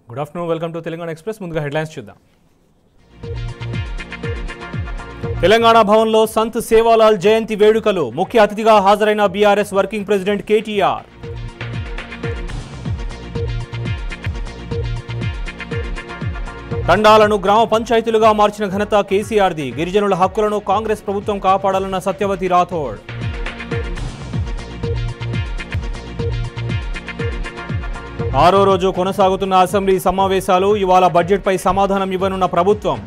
Good afternoon, welcome to Telangana express. ముందుగా headlines చూద్దాం. తెలంగాణ భవన్లో సంత్ సేవాలాల్ జయంతి వేడుకలు. ముఖ్య అతిథిగా హాజరైన బీఆర్ఎస్ వర్కింగ్ ప్రెసిడెంట్ కేటీఆర్. తండాలను గ్రామ పంచాయతీలుగా మార్చిన ఘనత కేసీఆర్ది. గిరిజనుల హక్కులను కాంగ్రెస్ ప్రభుత్వం కాపాడాలన్న సత్యవతి రాథోడ్. ఆరో రోజు కొనసాగుతున్న అసెంబ్లీ సమావేశాలు. ఇవాళ బడ్జెట్పై సమాధానం ఇవ్వనున్న ప్రభుత్వం.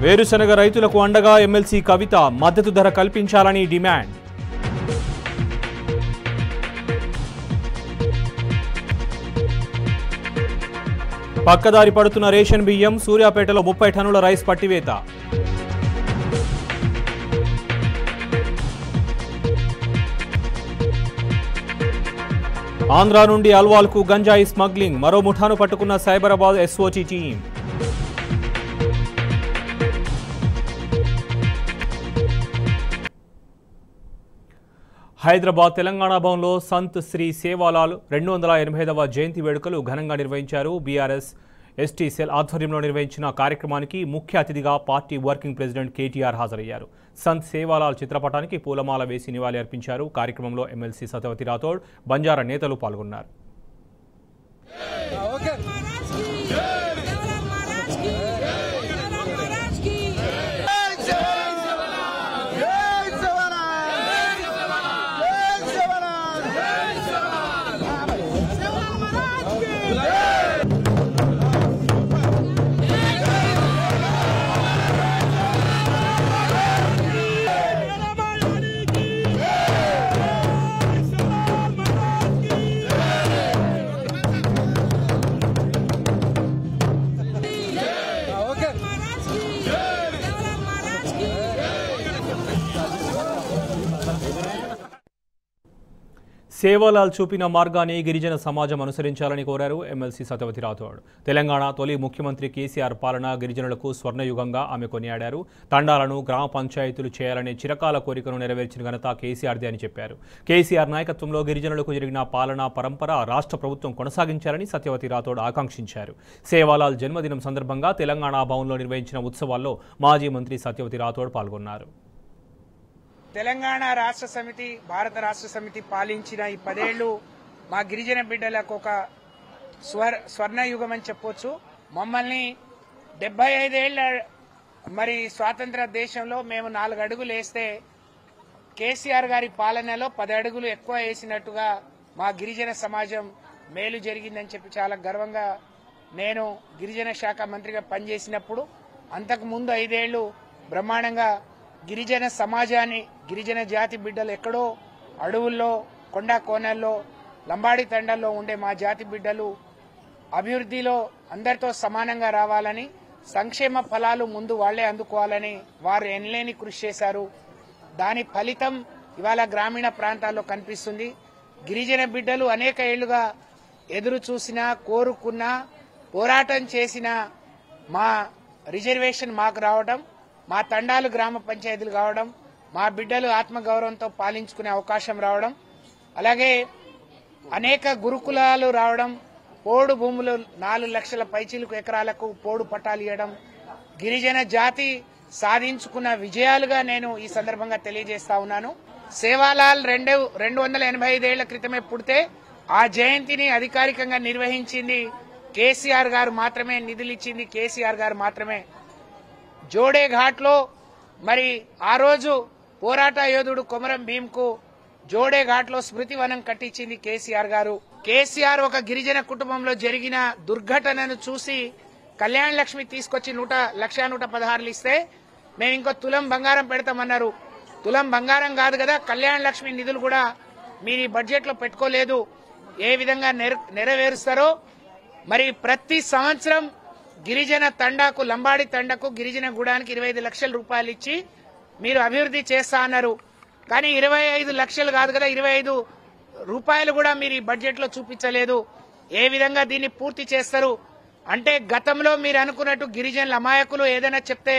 వేరుశనగ రైతులకు అండగా ఎమ్మెల్సీ కవిత. మద్దతు ధర కల్పించాలని డిమాండ్. పక్కదారి పడుతున్న రేషన్ బియ్యం. సూర్యాపేటలో 30 టన్నుల రైస్ పట్టివేత. ఆంధ్ర నుండి అల్వాల్కు గంజాయి స్మగ్లింగ్. మరో ముఠాను పట్టుకున్న సైబరాబాద్ ఎస్ఓటీ టీం. హైదరాబాద్ తెలంగాణ భవన్లో సంత్ శ్రీ సేవాలాల్ 285వ జయంతి వేడుకలు ఘనంగా నిర్వహించారు. బీఆర్ఎస్ ఎస్టీ సెల్ ఆధ్వర్యంలో నిర్వహించిన కార్యక్రమానికి ముఖ్య అతిథిగా పార్టీ వర్కింగ్ ప్రెసిడెంట్ కేటీఆర్ హాజరయ్యారు. సంత్ సేవాలాల్ చిత్రపటానికి పూలమాల వేసి నివాళి అర్పించారు. కార్యక్రమంలో ఎమ్మెల్సీ సత్యవతి రాథోడ్, బంజారా నేతలు పాల్గొన్నారు. సేవాలాల్ చూపిన మార్గాన్ని గిరిజన సమాజం అనుసరించాలని కోరారు ఎమ్మెల్సీ సత్యవతి రాథోడ్. తెలంగాణ తొలి ముఖ్యమంత్రి కేసీఆర్ పాలన గిరిజనులకు స్వర్ణయుగంగా ఆమె కొనియాడారు. తండాలను గ్రామ పంచాయతీలు చేయాలనే చిరకాల కోరికను నెరవేర్చిన ఘనత కేసీఆర్ది అని చెప్పారు. కేసీఆర్ నాయకత్వంలో గిరిజనులకు జరిగిన పాలనా పరంపర రాష్ట్ర ప్రభుత్వం కొనసాగించాలని సత్యవతి రాథోడ్ ఆకాంక్షించారు. సేవాలాల్ జన్మదినం సందర్భంగా తెలంగాణ భవన్లో నిర్వహించిన ఉత్సవాల్లో మాజీ మంత్రి సత్యవతి రాథోడ్ పాల్గొన్నారు. తెలంగాణ రాష్ట్ర సమితి, భారత రాష్ట్ర సమితి పాలించిన ఈ 10 ఏళ్లు మా గిరిజన బిడ్డలకు ఒక స్వర్ణయుగం అని చెప్పొచ్చు. మమ్మల్ని 75 ఏళ్ల మరి స్వాతంత్ర దేశంలో మేము 4 అడుగులు వేస్తే కేసీఆర్ గారి పాలనలో 10 అడుగులు ఎక్కువ వేసినట్టుగా మా గిరిజన సమాజం మేలు జరిగిందని చెప్పి చాలా గర్వంగా నేను గిరిజన శాఖ మంత్రిగా పనిచేసినప్పుడు, అంతకు ముందు 5 ఏళ్లు బ్రహ్మాండంగా గిరిజన సమాజాన్ని, గిరిజన జాతి బిడ్డలు ఎక్కడో అడవుల్లో, కొండ కోనల్లో, లంబాడి తండాల్లో ఉండే మా జాతి బిడ్డలు అభివృద్ధిలో అందరితో సమానంగా రావాలని, సంక్షేమ ఫలాలు ముందు వాళ్లే అందుకోవాలని వారు ఎనలేని కృషి చేశారు. దాని ఫలితం ఇవాళ గ్రామీణ ప్రాంతాల్లో కనిపిస్తుంది. గిరిజన బిడ్డలు అనేక ఏళ్లుగా ఎదురు చూసినా, కోరుకున్నా, పోరాటం చేసిన మా రిజర్వేషన్ మాకు రావడం, మా తండాలు గ్రామ పంచాయతీలు కావడం, మా బిడ్డలు ఆత్మగౌరవంతో పాలించుకునే అవకాశం రావడం, అలాగే అనేక గురుకులాలు రావడం, పోడు భూములు 4 లక్షల పైచీలకు ఎకరాలకు పోడు పట్టాలు ఇవ్వడం, గిరిజన జాతి సాధించుకున్న విజయాలుగా నేను ఈ సందర్భంగా తెలియజేస్తా ఉన్నాను. సేవాలాల్ 285 ఏళ్ల క్రితమే పుడితే ఆ జయంతిని అధికారికంగా నిర్వహించింది కేసీఆర్ గారు మాత్రమే, నిధులిచ్చింది కేసీఆర్ గారు మాత్రమే. జోడేఘాట్లో మరి ఆ రోజు పోరాట యోధుడు కొమరం భీంకు జోడేఘాట్లో స్మృతివనం కట్టించింది కేసీఆర్ గారు. కేసీఆర్ ఒక గిరిజన కుటుంబంలో జరిగిన దుర్ఘటనను చూసి కళ్యాణ లక్ష్మి తీసుకొచ్చి 1,116 ఇస్తే మేము ఇంకో తులం బంగారం పెడతామన్నారు. తులం బంగారం కాదు కదా, కళ్యాణ లక్ష్మి నిధులు కూడా మీరు ఈ బడ్జెట్ లో పెట్టుకోలేదు. ఏ విధంగా నెరవేరుస్తారో మరి ప్రతి సంవత్సరం గిరిజన తండాకు, లంబాడి తండాకు, గిరిజన గూడానికి 25 లక్షల రూపాయలు ఇచ్చి మీరు అభివృద్ధి చేస్తా అన్నారు. కానీ 25 లక్షలు కాదు కదా, 25 రూపాయలు కూడా మీరు ఈ బడ్జెట్ లో చూపించలేదు. ఏ విధంగా దీన్ని పూర్తి చేస్తారు అంటే, గతంలో మీరు అనుకున్నట్టు గిరిజనుల అమాయకులు ఏదైనా చెప్తే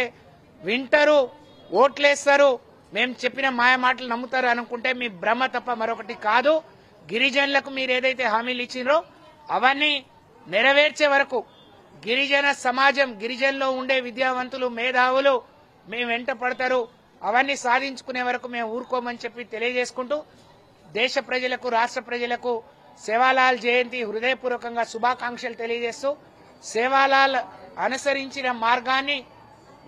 వింటారు, ఓట్లేస్తారు, మేము చెప్పిన మాయ మాటలు నమ్ముతారు అనుకుంటే మీ భ్రమ తప్ప మరొకటి కాదు. గిరిజనులకు మీరు ఏదైతే హామీలు ఇచ్చినరో అవన్నీ నెరవేర్చే వరకు గిరిజన సమాజం, గిరిజనులో ఉండే విద్యావంతులు, మేధావులు మేము వెంట పడతారు. అవన్నీ సాధించుకునే వరకు మేము ఊరుకోమని చెప్పి తెలియజేసుకుంటూ దేశ ప్రజలకు, రాష్ట్ర ప్రజలకు సేవాలాల్ జయంతి హృదయపూర్వకంగా శుభాకాంక్షలు తెలియజేస్తూ, సేవాలాల్ అనుసరించిన మార్గాన్ని,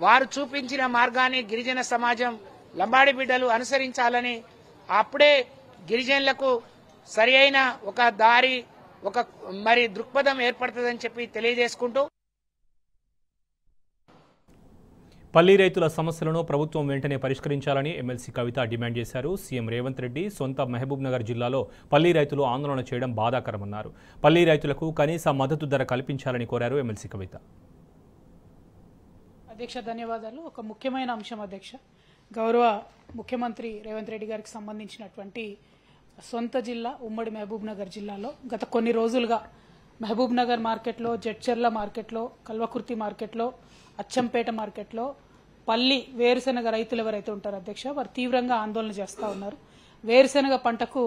వారు చూపించిన మార్గాన్ని గిరిజన సమాజం, లంబాడి బిడ్డలు అనుసరించాలని, అప్పుడే గిరిజనులకు సరి అయిన ఒక దారి, ఒక దృక్పథం ఏర్పడుతుందని చెప్పి తెలియజేసుకుంటూ, పల్లి రైతుల సమస్యలను ప్రభుత్వం వెంటనే పరిష్కరించాలని ఎమ్మెల్సీ కవిత డిమాండ్ చేశారు. సీఎం రేవంత్ రెడ్డి సొంత మహబూబ్నగర్ జిల్లాలో పల్లి రైతులు ఆందోళన చేయడం బాధాకరమన్నారు. పల్లి రైతులకు కనీస మద్దతు ధర కల్పించాలని కోరారు ఎమ్మెల్సీ కవిత. అధ్యక్ష ధన్యవాదాలు. ఒక ముఖ్యమైన అంశం అధ్యక్ష, గౌరవ ముఖ్యమంత్రి రేవంత్ రెడ్డి గారికి సంబంధించినటువంటి సొంత జిల్లా ఉమ్మడి మహబూబ్నగర్ జిల్లాలో గత కొన్ని రోజులుగా మహబూబ్నగర్ మార్కెట్లో, జడ్చర్ల మార్కెట్లో, కల్వకుర్తి మార్కెట్లో, అచ్చంపేట మార్కెట్లో పల్లి వేరుశెనగ రైతులు ఎవరైతే ఉంటారో అధ్యక్ష, వారు తీవ్రంగా ఆందోళన చేస్తూ ఉన్నారు. వేరుశెనగ పంటకు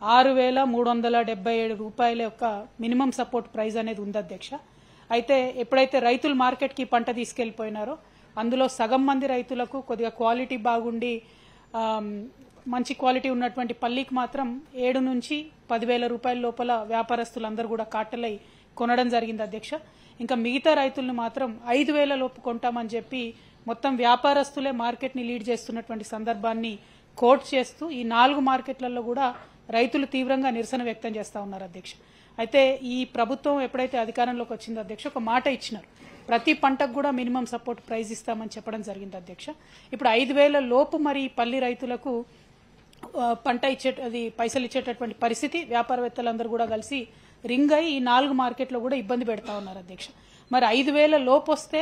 6,377 రూపాయల యొక్క మినిమం సపోర్ట్ ప్రైస్ అనేది ఉంది అధ్యక్ష. అయితే ఎప్పుడైతే రైతులు మార్కెట్కి పంట తీసుకెళ్లిపోయినారో అందులో సగం మంది రైతులకు కొద్దిగా క్వాలిటీ బాగుండి మంచి క్వాలిటీ ఉన్నటువంటి పల్లికి మాత్రం 7 నుంచి 10,000 రూపాయల లోపల వ్యాపారస్తులందరూ కూడా కాటలై కొనడం జరిగింది అధ్యక్ష. ఇంకా మిగతా రైతులను మాత్రం 5,000 లోపు కొంటామని చెప్పి మొత్తం వ్యాపారస్తులే మార్కెట్ని లీడ్ చేస్తున్నటువంటి సందర్భాన్ని కోట్ చేస్తూ ఈ 4 మార్కెట్లలో కూడా రైతులు తీవ్రంగా నిరసన వ్యక్తం చేస్తూ ఉన్నారు అధ్యక్ష. అయితే ఈ ప్రభుత్వం ఎప్పుడైతే అధికారంలోకి వచ్చిందో అధ్యక్ష, ఒక మాట ఇచ్చినారు, ప్రతి పంటకు కూడా మినిమం సపోర్ట్ ప్రైస్ ఇస్తామని చెప్పడం జరిగింది అధ్యక్ష. ఇప్పుడు 5,000 లోపు మరి పల్లి రైతులకు పంట పైసలు ఇచ్చేటటువంటి పరిస్థితి వ్యాపారవేత్తలందరూ కూడా కలిసి రింగ్ అయి ఈ 4 మార్కెట్లో కూడా ఇబ్బంది పెడతా ఉన్నారు అధ్యక్ష. మరి 5,000 లోపు వస్తే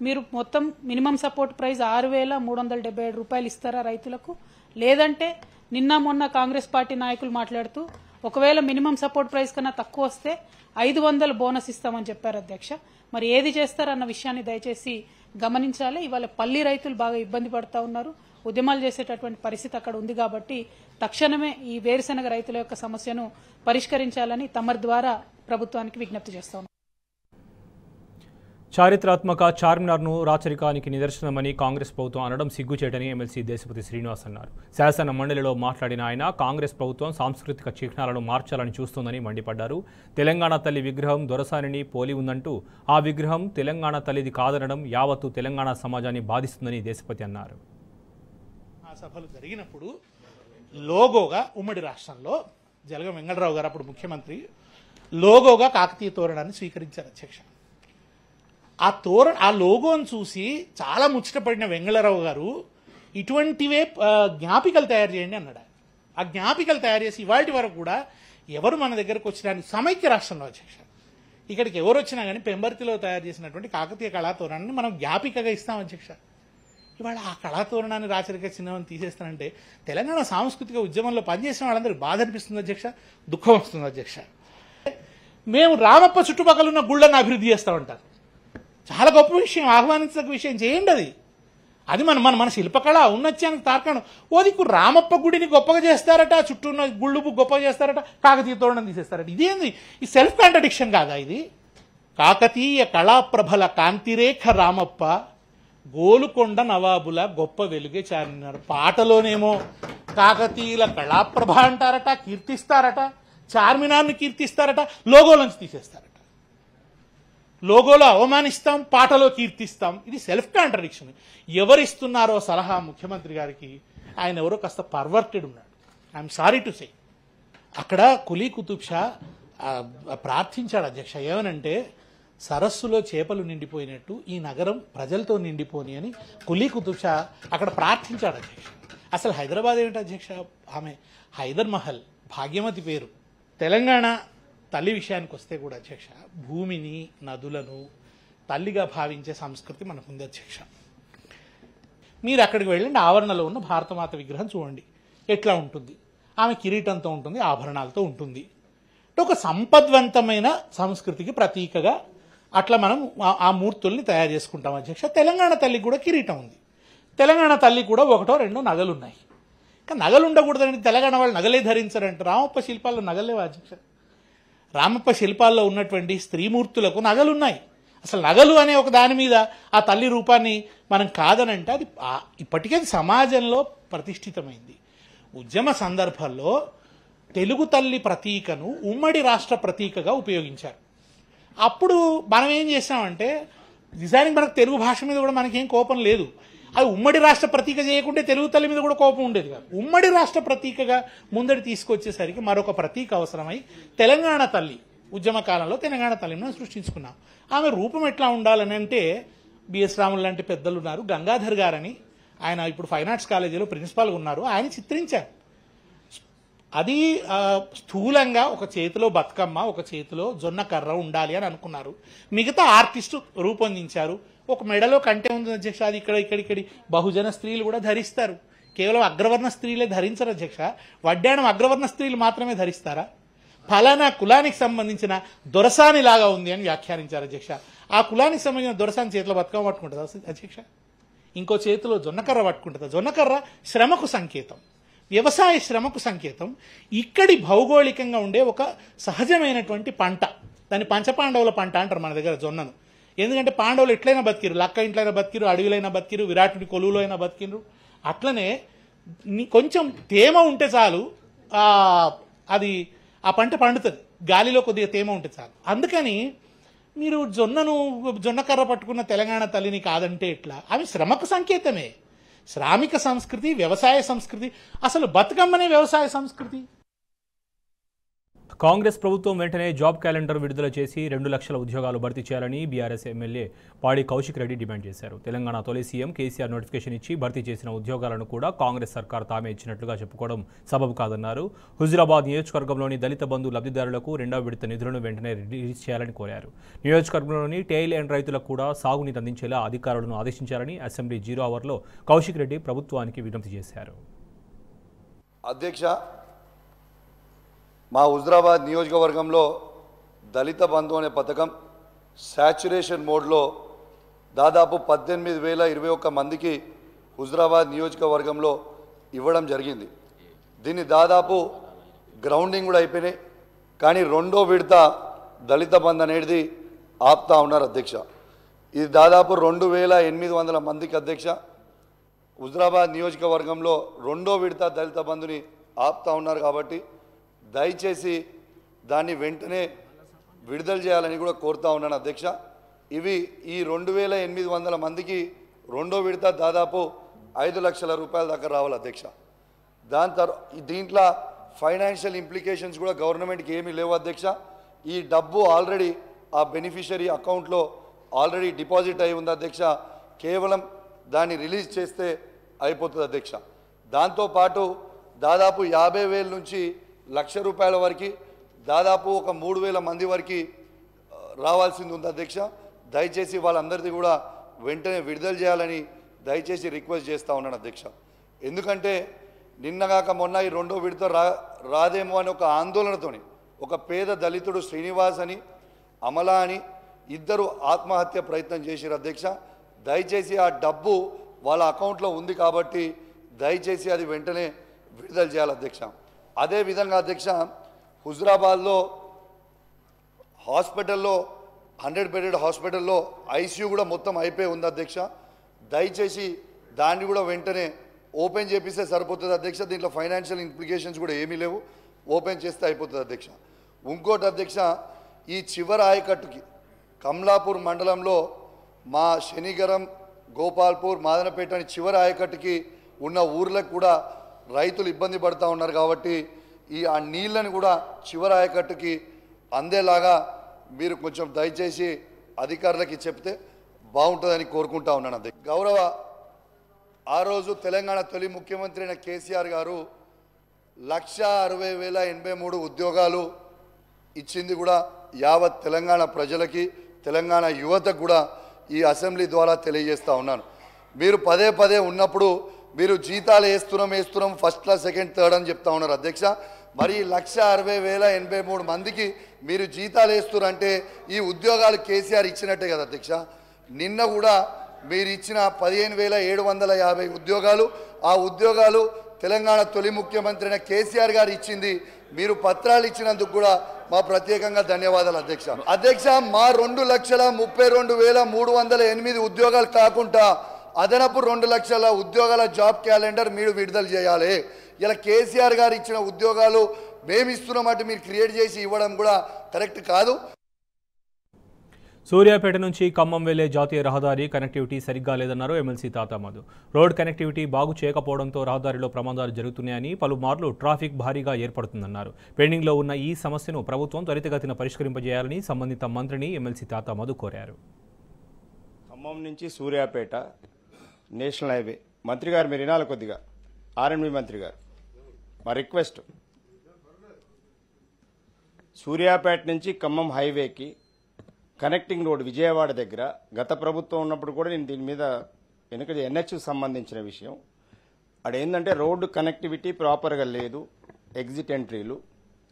మీరు మొత్తం మినిమం సపోర్ట్ ప్రైస్ 6,377 రూపాయలు ఇస్తారా రైతులకు? లేదంటే నిన్న మొన్న కాంగ్రెస్ పార్టీ నాయకులు మాట్లాడుతూ ఒకవేళ మినిమం సపోర్ట్ ప్రైస్ కన్నా తక్కువ వస్తే 500 బోనస్ ఇస్తామని చెప్పారు అధ్యక్ష. మరి ఏది చేస్తారన్న విషయాన్ని దయచేసి గమనించాలి. ఇవాళ పల్లి రైతులు బాగా ఇబ్బంది పడతా ఉన్నారు, ఉద్యమాలు చేసేటటువంటి పరిస్థితి అక్కడ ఉంది. కాబట్టి తక్షణమే ఈ వేరుశెనగ రైతుల యొక్క సమస్యను పరిష్కరించాలని తమరి ద్వారా ప్రభుత్వానికి విజ్ఞప్తి చేస్తా ఉన్నాం. చారిత్రాత్మక చార్మినార్ను రాచరికానికి నిదర్శనమని కాంగ్రెస్ ప్రభుత్వం అనడం సిగ్గుచేటని ఎమ్మెల్సీ దేశపతి శ్రీనివాస్ అన్నారు. శాసన మండలిలో మాట్లాడిన ఆయన కాంగ్రెస్ ప్రభుత్వం సాంస్కృతిక చిహ్నాలను మార్చాలని చూస్తోందని మండిపడ్డారు. తెలంగాణ తల్లి విగ్రహం దొరసానిని పోలి ఉందంటూ ఆ విగ్రహం తెలంగాణ తల్లిది కాదనడం యావత్తు తెలంగాణ సమాజాన్ని బాధిస్తుందని దేశపతి అన్నారు. ఆ సభలు జరిగినప్పుడు లోగోగా ఉమ్మడి రాష్ట్రంలో జలగం వెంగళరావు గారు అప్పుడు ముఖ్యమంత్రి లోగోగా కాకతీయ తోరణాన్ని స్వీకరించారు అధ్యక్ష. ఆ లోగోను చూసి చాలా ముచ్చటపడిన వెంగళరావు గారు ఇటువంటివే జ్ఞాపికలు తయారు చేయండి అన్నాడు. ఆ జ్ఞాపికలు తయారు చేసి ఇవాటి వరకు కూడా ఎవరు మన దగ్గరకు వచ్చినా సమైక్య రాష్ట్రంలో అధ్యక్ష ఇక్కడికి ఎవరు వచ్చినా కానీ పెంబర్తిలో తయారు చేసినటువంటి కాకతీయ కళాతోరణాన్ని మనం జ్ఞాపికగా ఇస్తాం అధ్యక్ష. ఇవాళ ఆ కళాతోరణాన్ని రాచరిక చిహ్నం తీసేస్తానంటే తెలంగాణ సాంస్కృతిక ఉద్యమంలో పనిచేసిన వాళ్ళందరికీ బాధ అనిపిస్తుంది అధ్యక్ష, దుఃఖం వస్తుంది అధ్యక్ష. మేము రామప్ప చుట్టుపక్కల ఉన్న గుళ్ళను అభివృద్ధి చేస్తామంటారు. చాలా గొప్ప విషయం, ఆహ్వానించదగ్గ విషయం, చేయండి. అది మన శిల్పకళ ఔన్నత్యానికి తార్కాణం. ఓదికు రామప్ప గుడిని గొప్పగా చేస్తారట, చుట్టూ ఉన్న గుళ్ళు గొప్పగా చేస్తారట, కాకతీయ తోరణం తీసేస్తారట. ఇదేంది? ఈ సెల్ఫ్ కాంట్రడిక్షన్ కాదా ఇది? కాకతీయ కళాప్రభల కాంతిరేఖ రామప్ప, గోలుకొండ నవాబుల గొప్ప వెలుగే చారినారు. పాటలోనేమో కాకతీయుల కళాప్రభ అంటారట, కీర్తిస్తారట, చార్మినార్ని కీర్తిస్తారట, లోగోలోంచి తీసేస్తారట. లోగోలో అవమానిస్తాం, పాటలో కీర్తిస్తాం. ఇది సెల్ఫ్ కాంట్రడిక్షన్. ఎవరిస్తున్నారో సలహా ముఖ్యమంత్రి గారికి? ఆయన ఎవరో కాస్త పర్వర్టెడ్ ఉన్నాడు. I'm sorry to say. అక్కడ కులీ కుతుబ్ షా ప్రార్థించాడు అధ్యక్ష, ఏమనంటే సరస్సులో చేపలు నిండిపోయినట్టు ఈ నగరం ప్రజలతో నిండిపోని అని కులీ కుతుబ్ షా అక్కడ ప్రార్థించాడు అధ్యక్ష. అసలు హైదరాబాద్ ఏమిటి అధ్యక్ష? ఆమె హైదర్ మహల్, భాగ్యమతి పేరు. తెలంగాణ తల్లి విషయానికి వస్తే కూడా అధ్యక్ష, భూమిని నదులను తల్లిగా భావించే సంస్కృతి మనకుంది అధ్యక్ష. మీరు అక్కడికి వెళ్ళండి, ఆవరణలో ఉన్న భారతమాత విగ్రహం చూడండి ఎట్లా ఉంటుంది. ఆమె కిరీటంతో ఉంటుంది, ఆభరణాలతో ఉంటుంది. ఒక సంపద్వంతమైన సంస్కృతికి ప్రతీకగా అట్లా మనం ఆ మూర్తుల్ని తయారు చేసుకుంటాం అధ్యక్ష. తెలంగాణ తల్లికి కూడా కిరీటం ఉంది. తెలంగాణ తల్లి కూడా ఒకటో రెండో నగలు ఉన్నాయి. కానీ నగలు ఉండకూడదని తెలంగాణ వాళ్ళు నగలే ధరించారంటే రామప్ప శిల్పాల్లో నగలేవా అధ్యక్ష? రామప్ప శిల్పాల్లో ఉన్నటువంటి స్త్రీమూర్తులకు నగలున్నాయి. అసలు నగలు అనే ఒక దాని మీద ఆ తల్లి రూపాన్ని మనం కాదనంటే అది ఇప్పటికే సమాజంలో ప్రతిష్ఠితమైంది. ఉద్యమ సందర్భాల్లో తెలుగు తల్లి ప్రతీకను ఉమ్మడి రాష్ట్ర ప్రతీకగా ఉపయోగించారు. అప్పుడు మనం ఏం చేసామంటే నిజానికి మనకు తెలుగు భాష మీద కూడా మనకేం కోపం లేదు. అది ఉమ్మడి రాష్ట్ర ప్రతీక చేయకుంటే తెలుగు తల్లి మీద కూడా కోపం ఉండేది కాదు. ఉమ్మడి రాష్ట్ర ప్రతీకగా ముందడి తీసుకొచ్చేసరికి మరొక ప్రతీక అవసరమై తెలంగాణ తల్లి ఉద్యమ కాలంలో తెలంగాణ తల్లిని మనం సృష్టించుకున్నాం. ఆమె రూపం ఎట్లా ఉండాలని అంటే బిఎస్ రాములు లాంటి పెద్దలు ఉన్నారు, గంగాధర్ గారని ఆయన ఇప్పుడు ఫైన్ ఆర్ట్స్ కాలేజీలో ప్రిన్సిపాల్గా ఉన్నారు, ఆయన చిత్రించారు. అది స్థూలంగా ఒక చేతిలో బతుకమ్మ ఒక చేతిలో జొన్న కర్ర ఉండాలి అని అనుకున్నారు. మిగతా ఆర్టిస్టు రూపొందించారు. ఒక మెడలో కంటే ఉంది అధ్యక్ష, అది ఇక్కడి బహుజన స్త్రీలు కూడా ధరిస్తారు. కేవలం అగ్రవర్ణ స్త్రీలే ధరించరు అధ్యక్ష. వడ్డాణం అగ్రవర్ణ స్త్రీలు మాత్రమే ధరిస్తారా? ఫలానా కులానికి సంబంధించిన దొరసాని లాగా ఉంది అని వ్యాఖ్యానించారు అధ్యక్ష. ఆ కులానికి సంబంధించిన దొరసాని చేతిలో బతుకమ్మ పట్టుకుంటుందా అధ్యక్ష? ఇంకో చేతిలో జొన్నకర్ర పట్టుకుంటుందా? జొన్నకర్ర శ్రమకు సంకేతం, వ్యవసాయ శ్రమకు సంకేతం. ఇక్కడి భౌగోళికంగా ఉండే ఒక సహజమైనటువంటి పంట, దాన్ని పంచపాండవుల పంట అంటారు మన దగ్గర జొన్నను. ఎందుకంటే పాండవులు ఎట్లయినా బతికిరు, లక్క ఇంట్లైనా బతికిరు, అడవిలైనా బతికిరు, విరాటుడి కొలువులో అయినా బతికిరు. అట్లనే కొంచెం తేమ ఉంటే చాలు అది ఆ పంట పండుతుంది, గాలిలో కొద్దిగా తేమ ఉంటే చాలు. అందుకని మీరు జొన్నకర్ర పట్టుకున్న తెలంగాణ తల్లిని కాదంటే ఎట్లా? ఆమె శ్రమకు సంకేతమే. శ్రామిక సంస్కృతి, వ్యవసాయ సంస్కృతి, అసలు బతుకమ్మనే వ్యవసాయ సంస్కృతి. కాంగ్రెస్ ప్రభుత్వం వెంటనే జాబ్ క్యాలెండర్ విడుదల చేసి 2 లక్షల ఉద్యోగాలు భర్తీ చేయాలని బీఆర్ఎస్ ఎమ్మెల్యే పాడి కౌశిక్ రెడ్డి డిమాండ్ చేశారు. తెలంగాణ తొలి సీఎం కేసీఆర్ నోటిఫికేషన్ ఇచ్చి భర్తీ చేసిన ఉద్యోగాలను కూడా కాంగ్రెస్ సర్కార్ తామే ఇచ్చినట్లుగా చెప్పుకోవడం సబబు కాదన్నారు. హుజురాబాద్ నియోజకవర్గంలోని దళిత బంధు లబ్ధిదారులకు 2వ విడత నిధులను వెంటనే రిలీజ్ చేయాలని కోరారు. నియోజకవర్గంలోని టెయిల్ ఎండ్ రైతులకు కూడా సాగునీరు అందించేలా అధికారులను ఆదేశించాలని అసెంబ్లీ 0 అవర్లో కౌశిక్ రెడ్డి ప్రభుత్వానికి విజ్ఞప్తి చేశారు. అధ్యక్ష, మా హుజురాబాద్ నియోజకవర్గంలో దళిత బంధు అనే పథకం శాచ్యురేషన్ మోడ్లో దాదాపు 18,021 మందికి హుజురాబాద్ నియోజకవర్గంలో ఇవ్వడం జరిగింది. దీన్ని దాదాపు గ్రౌండింగ్ కూడా అయిపోయినాయి. కానీ 2వ విడత దళిత బంధు అనేది ఆపుతా ఉన్నారు అధ్యక్ష. ఇది దాదాపు 2,800 మందికి అధ్యక్ష హుజురాబాద్ నియోజకవర్గంలో 2వ విడత దళిత బంధుని ఆపుతా ఉన్నారు. కాబట్టి దయచేసి దాన్ని వెంటనే విడుదల చేయాలని కూడా కోరుతా ఉన్నాను అధ్యక్ష. ఇవి ఈ 2,800 మందికి 2వ విడత దాదాపు 5 లక్షల రూపాయల దాకా రావాలి అధ్యక్ష. దాని తర్వాత దీంట్లో ఫైనాన్షియల్ ఇంప్లికేషన్స్ కూడా గవర్నమెంట్కి ఏమీ లేవు అధ్యక్ష. ఈ డబ్బు ఆల్రెడీ ఆ బెనిఫిషరీ అకౌంట్లో ఆల్రెడీ డిపాజిట్ అయి ఉంది అధ్యక్ష. కేవలం దాన్ని రిలీజ్ చేస్తే అయిపోతుంది అధ్యక్ష. దాంతోపాటు దాదాపు 50,000 నుంచి 1,00,000 రూపాయల వరకు దాదాపు ఒక 3,000 మంది వరకు రావాల్సింది ఉంది అధ్యక్ష. దయచేసి వాళ్ళందరిది కూడా వెంటనే విడుదల చేయాలని దయచేసి రిక్వెస్ట్ చేస్తూ ఉన్నాను అధ్యక్ష. ఎందుకంటే నిన్నగాక మొన్న ఈ 2వ విడత రాదేమో అని ఒక ఆందోళనతోని ఒక పేద దళితుడు శ్రీనివాస్ అని అమలా అని ఇద్దరు ఆత్మహత్య ప్రయత్నం చేశారు అధ్యక్ష. దయచేసి ఆ డబ్బు వాళ్ళ అకౌంట్లో ఉంది కాబట్టి దయచేసి అది వెంటనే విడుదల చేయాలి అధ్యక్ష. అదేవిధంగా అధ్యక్ష, హుజురాబాద్లో హాస్పిటల్లో 100 బెడెడ్ హాస్పిటల్లో ఐసీయూ కూడా మొత్తం అయిపోయి ఉంది అధ్యక్ష. దయచేసి దాన్ని కూడా వెంటనే ఓపెన్ చేపిస్తే సరిపోతుంది అధ్యక్ష. దీంట్లో ఫైనాన్షియల్ ఇంప్లికేషన్స్ కూడా ఏమీ లేవు, ఓపెన్ చేస్తే అయిపోతుంది అధ్యక్ష. ఇంకోటి అధ్యక్ష, ఈ చివరి ఆయకట్టుకి కమలాపూర్ మండలంలో మా శనిగరం, గోపాల్పూర్, మాదనపేట అని చివరి ఆయకట్టుకి ఉన్న ఊర్లకు కూడా రైతులు ఇబ్బంది పడుతూ ఉన్నారు. కాబట్టి ఆ నీళ్ళని కూడా చివరి ఆయకట్టుకి అందేలాగా మీరు కొంచెం దయచేసి అధికారులకి చెప్తే బాగుంటుందని కోరుకుంటా ఉన్నాను అధ్యక్ష. గౌరవ ఆ రోజు తెలంగాణ తొలి ముఖ్యమంత్రి అయిన కేసీఆర్ గారు 1,60,083 ఉద్యోగాలు ఇచ్చింది కూడా యావత్ తెలంగాణ ప్రజలకి, తెలంగాణ యువతకు కూడా ఈ అసెంబ్లీ ద్వారా తెలియజేస్తూ ఉన్నాను. మీరు పదే పదే ఉన్నప్పుడు మీరు జీతాలు వేస్తున్నాం ఫస్ట్ క్లాస్, సెకండ్, థర్డ్ అని చెప్తా ఉన్నారు అధ్యక్ష. మరి 1,60,083 మందికి మీరు జీతాలు వేస్తున్నారంటే ఈ ఉద్యోగాలు కేసీఆర్ ఇచ్చినట్టే కదా అధ్యక్ష. నిన్న కూడా మీరు ఇచ్చిన 15,750 ఉద్యోగాలు, ఆ ఉద్యోగాలు తెలంగాణ తొలి ముఖ్యమంత్రి అయిన కేసీఆర్ గారు ఇచ్చింది. మీరు పత్రాలు ఇచ్చినందుకు కూడా మా ప్రత్యేకంగా ధన్యవాదాలు అధ్యక్ష. అధ్యక్ష, మా 2,32,308 ఉద్యోగాలు కాకుండా అదనపు 2 లక్షల ఉద్యోగాల జాబ్ క్యాలెండర్ మీరు విడుదల చేయాలి. ఇలా కేసీఆర్ గారు ఇచ్చిన ఉద్యోగాలు మేము ఇస్తున్నామంటే మీరు క్రియేట్ చేసి ఇవ్వడం కూడా కరెక్ట్ కాదు. సూర్యాపేట నుంచి ఖమ్మం వెళ్లే జాతీయ రహదారి కనెక్టివిటీ సరిగ్గా లేదన్నారు ఎమ్మెల్సీ తాతా మధు. రోడ్ కనెక్టివిటీ బాగు చేయకపోవడంతో రహదారిలో ప్రమాదాలు జరుగుతున్నాయని, పలుమార్లు ట్రాఫిక్ భారీగా ఏర్పడుతుందన్నారు. పెండింగ్లో ఉన్న ఈ సమస్యను ప్రభుత్వం త్వరితగతిన పరిష్కరింపజేయాలని సంబంధిత మంత్రిని ఎమ్మెల్సీ తాతా మధు కోరారు. ఖమ్మం నుంచి సూర్యాపేట నేషనల్ హైవే మంత్రి గారు మీరు వినాలి కొద్దిగా, ఆర్ఎండ్బి మంత్రి గారు మా రిక్వెస్ట్, సూర్యాపేట నుంచి ఖమ్మం హైవేకి కనెక్టింగ్ రోడ్ విజయవాడ దగ్గర గత ప్రభుత్వం ఉన్నప్పుడు కూడా నేను దీని మీద వెనుక ఎన్హెచ్ సంబంధించిన విషయం అదేంటంటే రోడ్డు కనెక్టివిటీ ప్రాపర్గా లేదు, ఎగ్జిట్ ఎంట్రీలు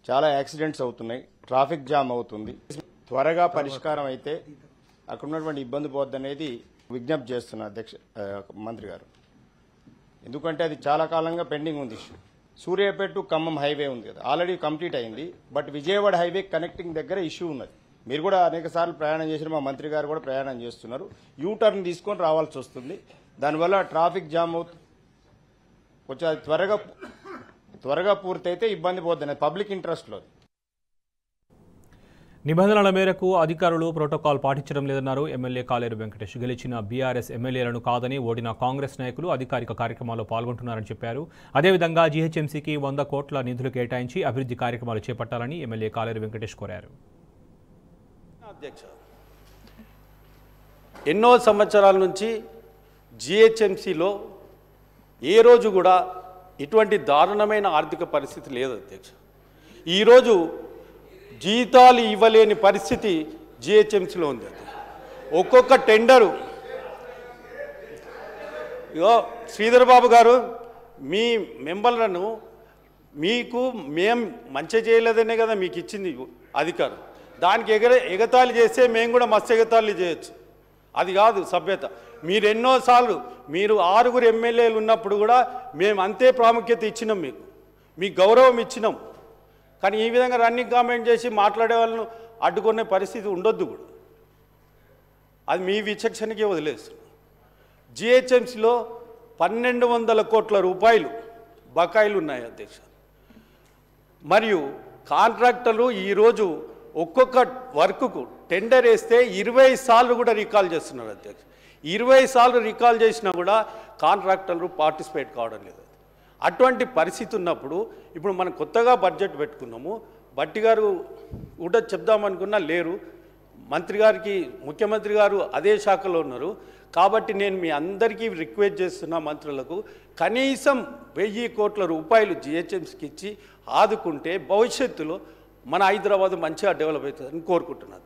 చాలా యాక్సిడెంట్స్ అవుతున్నాయి, ట్రాఫిక్ జామ్ అవుతుంది. త్వరగా పరిష్కారం అయితే అక్కడ ఉన్నటువంటి ఇబ్బంది పోద్దనేది విజ్ఞప్తి చేస్తున్నా అధ్యక్ష మంత్రి గారు. ఎందుకంటే అది చాలా కాలంగా పెండింగ్ ఉంది issue. Suryapet to Khammam highway ఉంది కదా, ఆల్రెడీ కంప్లీట్ అయింది. బట్ విజయవాడ హైవే కనెక్టింగ్ దగ్గర ఇష్యూ ఉన్నది. మీరు కూడా అనేక సార్లు ప్రయాణం చేసిన మా మంత్రి గారు కూడా ప్రయాణం చేస్తున్నారు. యూ టర్న్ తీసుకొని రావాల్సి వస్తుంది. దానివల్ల ట్రాఫిక్ జామ్ అవుతుంది. కొంచెం అది త్వరగా పూర్తయితే ఇబ్బంది పోతుంది, పబ్లిక్ ఇంట్రెస్ట్లో. నిబంధనల మేరకు అధికారులు ప్రోటోకాల్ పాటించడం లేదన్నారు ఎమ్మెల్యే కాలేరు వెంకటేష్. గెలిచిన బీఆర్ఎస్ ఎమ్మెల్యేలను కాదని ఓడిన కాంగ్రెస్ నాయకులు అధికారిక కార్యక్రమాల్లో పాల్గొంటున్నారని చెప్పారు. అదేవిధంగా జీహెచ్ఎంసీకి 100 కోట్ల నిధులు కేటాయించి అభివృద్ధి కార్యక్రమాలు చేపట్టాలని ఎమ్మెల్యే కాలేరు వెంకటేష్ కోరారు. అధ్యక్ష, ఎన్నో సంవత్సరాల నుంచి జీహెచ్ఎంసీలో ఏ రోజు కూడా ఇటువంటి దారుణమైన ఆర్థిక పరిస్థితి లేదు అధ్యక్ష. ఈరోజు జీతాలు ఇవ్వలేని పరిస్థితి జీహెచ్ఎంసీలో ఉంది. ఒక్కొక్క టెండరు శ్రీధర్ బాబు గారు మీ మెంబర్లను మీకు మేము మంచి చేయలేదనే కదా మీకు ఇచ్చింది అధికారం. దానికి ఎగతాళి చేస్తే మేము కూడా మస్తు ఎగతాళి చేయొచ్చు. అది కాదు సభ్యత. మీరు ఎన్నోసార్లు మీరు 6 ఎమ్మెల్యేలు ఉన్నప్పుడు కూడా మేము అంతే ప్రాముఖ్యత ఇచ్చినాం, మీకు గౌరవం ఇచ్చినాం. కానీ ఈ విధంగా రన్నింగ్ కామెంట్ చేసి మాట్లాడే వాళ్ళను అడ్డుకునే పరిస్థితి ఉండొద్దు కూడా. అది మీ విచక్షణకే వదిలేస్తుంది. జీహెచ్ఎంసీలో 1200 కోట్ల రూపాయలు బకాయిలు ఉన్నాయి అధ్యక్ష. మరియు కాంట్రాక్టర్లు ఈరోజు ఒక్కొక్క వర్క్కు టెండర్ వేస్తే 20 సార్లు కూడా రికాల్ చేస్తున్నారు అధ్యక్ష. 20 సార్లు రికాల్ చేసినా కూడా కాంట్రాక్టర్లు పార్టిసిపేట్ కావడం లేదు. అటువంటి పరిస్థితి ఉన్నప్పుడు ఇప్పుడు మనం కొత్తగా బడ్జెట్ పెట్టుకున్నాము. బట్టి గారు కూడా చెప్దామనుకున్నా లేరు. మంత్రి గారికి ముఖ్యమంత్రి గారు అదే శాఖలో ఉన్నారు. కాబట్టి నేను మీ అందరికీ రిక్వెస్ట్ చేస్తున్న మంత్రులకు కనీసం 1000 కోట్ల రూపాయలు జీహెచ్ఎంసీకి ఇచ్చి ఆదుకుంటే భవిష్యత్తులో మన హైదరాబాద్ మంచిగా డెవలప్ అవుతుందని కోరుకుంటున్నాను.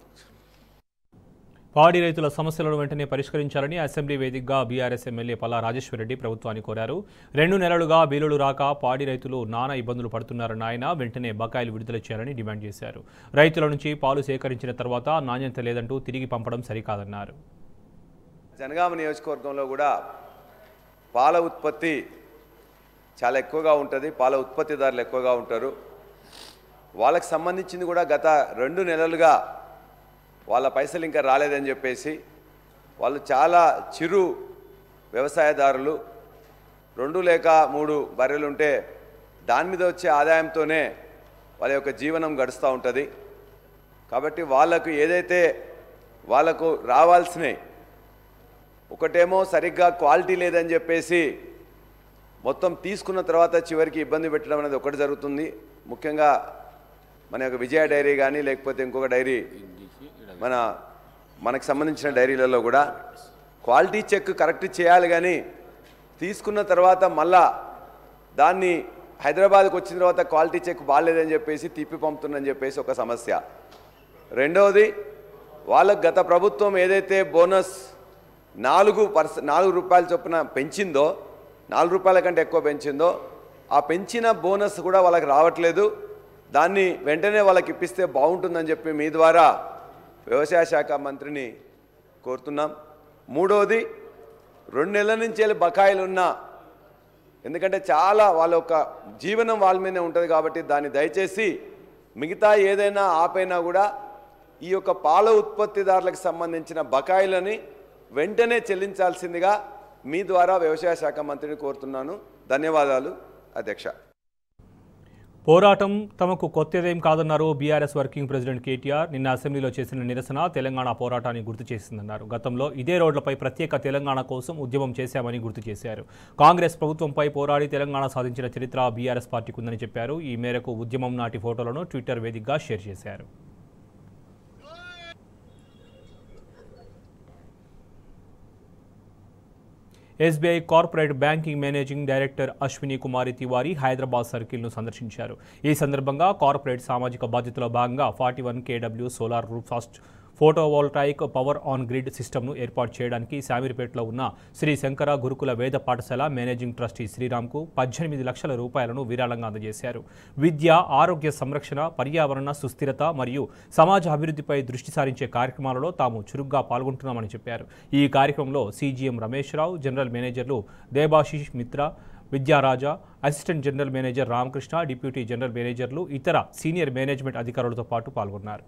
పాడి రైతుల సమస్యలను వెంటనే పరిష్కరించాలని అసెంబ్లీ వేదికగా బీఆర్ఎస్ ఎమ్మెల్యే పల్లా రాజేశ్వరరెడ్డి ప్రభుత్వాన్ని కోరారు. 2 నెలలుగా బిల్లులు రాక పాడి రైతులు నానా ఇబ్బందులు పడుతున్నారన్న ఆయన వెంటనే బకాయిలు విడుదల చేయాలని డిమాండ్ చేశారు. రైతుల నుంచి పాలు సేకరించిన తర్వాత నాణ్యత లేదంటూ తిరిగి పంపడం సరికాదన్నారు. జనగామ నియోజకవర్గంలో కూడా పాల ఉత్పత్తి చాలా ఎక్కువగా ఉంటుంది. పాల ఉత్పత్తిదారులు ఎక్కువగా ఉంటారు. వాళ్ళకి సంబంధించింది కూడా గత 2 నెలలుగా వాళ్ళ పైసలు ఇంకా రాలేదని చెప్పేసి వాళ్ళు చాలా చిరు వ్యవసాయదారులు 2 లేక 3 బర్రెలు ఉంటే దాని మీద వచ్చే ఆదాయంతోనే వాళ్ళ యొక్క జీవనం గడుస్తూ ఉంటుంది. కాబట్టి వాళ్ళకు ఏదైతే వాళ్ళకు రావాల్సినవి ఒకటేమో సరిగ్గా క్వాలిటీ లేదని చెప్పేసి మొత్తం తీసుకున్న తర్వాత చివరికి ఇబ్బంది పెట్టడం అనేది ఒకటి జరుగుతుంది. ముఖ్యంగా మన యొక్క విజయ డైరీ కానీ లేకపోతే ఇంకొక డైరీ మనకు సంబంధించిన డైరీలలో కూడా క్వాలిటీ చెక్ కరెక్ట్ చేయాలి. కానీ తీసుకున్న తర్వాత మళ్ళా దాన్ని హైదరాబాద్కి వచ్చిన తర్వాత క్వాలిటీ చెక్ బాగాలేదని చెప్పేసి తిప్పి పంపుతుందని చెప్పేసి ఒక సమస్య. రెండవది వాళ్ళకు గత ప్రభుత్వం ఏదైతే బోనస్ 4 రూపాయల చొప్పున పెంచిందో, 4 రూపాయల కంటే ఎక్కువ పెంచిందో ఆ పెంచిన బోనస్ కూడా వాళ్ళకి రావట్లేదు. దాన్ని వెంటనే వాళ్ళకి ఇప్పిస్తే బాగుంటుందని చెప్పి మీ ద్వారా వ్యవసాయ శాఖ మంత్రిని కోరుతున్నాం. మూడవది 2 నెలల నుంచి వెళ్ళి బకాయిలు ఉన్నా, ఎందుకంటే చాలా వాళ్ళ యొక్క జీవనం వాళ్ళ మీదనే ఉంటుంది కాబట్టి దాన్ని దయచేసి మిగతా ఏదైనా ఆపైనా కూడా ఈ యొక్క పాల ఉత్పత్తిదారులకు సంబంధించిన బకాయిలని వెంటనే చెల్లించాల్సిందిగా మీ ద్వారా వ్యవసాయ శాఖ మంత్రిని కోరుతున్నాను. ధన్యవాదాలు అధ్యక్ష. పోరాటం తమకు కొత్తదేం కాదన్నారు బీఆర్ఎస్ వర్కింగ్ ప్రెసిడెంట్ కేటీఆర్. నిన్న అసెంబ్లీలో చేసిన నిరసన తెలంగాణ పోరాటాన్ని గుర్తు చేసిందన్నారు. గతంలో ఇదే రోడ్లపై ప్రత్యేక తెలంగాణ కోసం ఉద్యమం చేశామని గుర్తు చేశారు. కాంగ్రెస్ ప్రభుత్వంపై పోరాడి తెలంగాణ సాధించిన చరిత్ర బీఆర్ఎస్ పార్టీకి ఉందని చెప్పారు. ఈ మేరకు ఉద్యమం నాటి ఫోటోలను ట్విట్టర్ వేదికగా షేర్ చేశారు. SBI corporate banking managing director Ashwini Kumari Tiwari Hyderabad సర్కిల్ను సందర్శించారు. ఈ సందర్భంగా కార్పొరేట్ సామాజిక బాధ్యతలో భాగంగా 41 kW solar rooftop photovoltaic power on grid సిస్టమ్ను ఏర్పాటు చేయడానికి శామీర్పేటలో ఉన్న శ్రీ శంకర గురుకుల వేద పాఠశాల మేనేజింగ్ ట్రస్టీ శ్రీరామ్కు 18 లక్షల రూపాయలను విరాళంగా అందజేశారు. విద్య, ఆరోగ్య సంరక్షణ, పర్యావరణ సుస్థిరత మరియు సమాజ అభివృద్ధిపై దృష్టి సారించే కార్యక్రమాలలో తాము చురుగ్గా పాల్గొంటున్నామని చెప్పారు. ఈ కార్యక్రమంలో సీజీఎం రమేష్ రావు, జనరల్ మేనేజర్లు Debashish Mitra, Vidyaraja, assistant general manager Ramakrishna, deputy general మేనేజర్లు, ఇతర సీనియర్ మేనేజ్మెంట్ అధికారులతో పాటు పాల్గొన్నారు.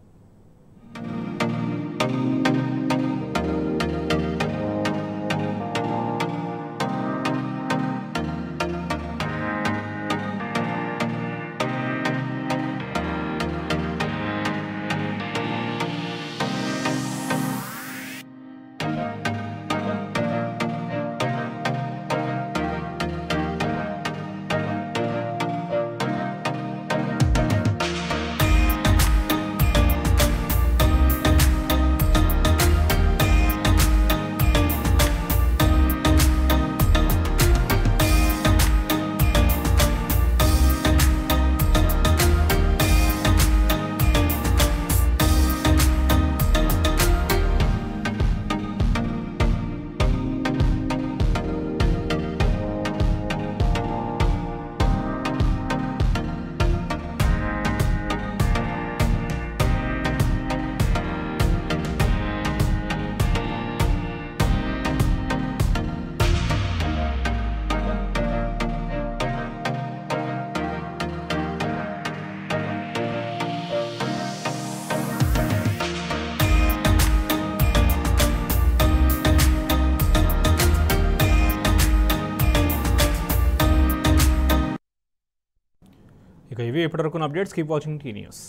ఇక ఇవి ఇప్పటివరకు updates. Keep watching tea news.